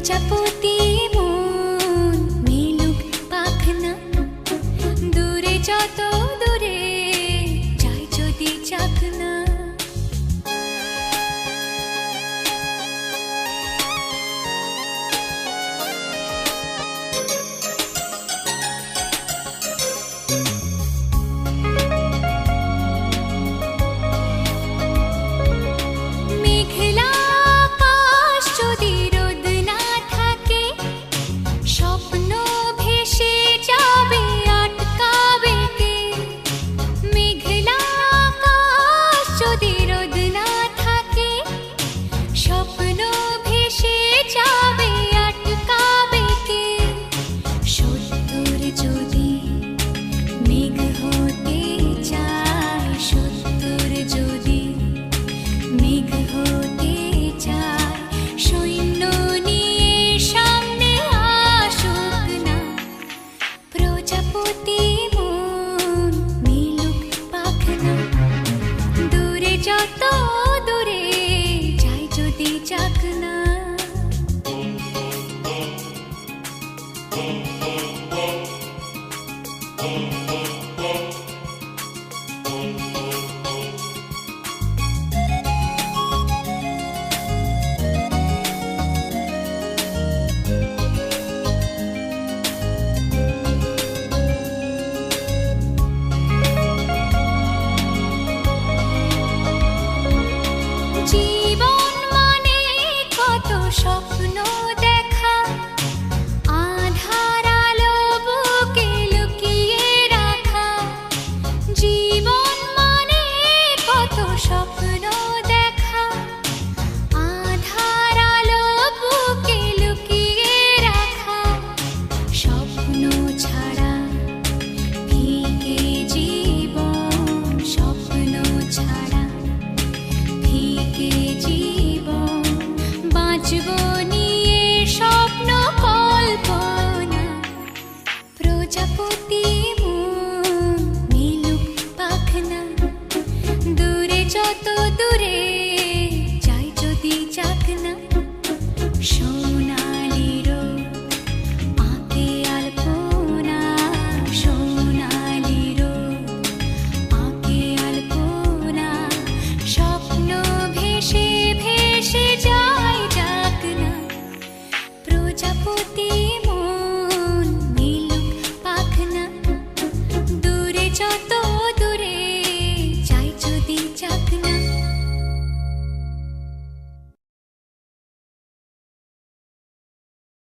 প্রজাপতি মন মেলুক পাখনা, দূরে যত দূরে যায় যদি চাকনা। যত দূরে যাই যদি চাকনা। জীবন মানে কত স্বপ্ন দেখা, আধার আলো বুকে লুকিয়ে রাখা। জীবন মানে কত স্বপ্ন দেখা, আধার আলো বুকে লুকিয়ে রাখা। স্বপ্ন ছাড়া ফিকে জীবন, স্বপ্ন ছাড়া ফিকে জীবন। বাঁচব নিয়ে স্বপ্ন কল্পনা, প্রজাপতি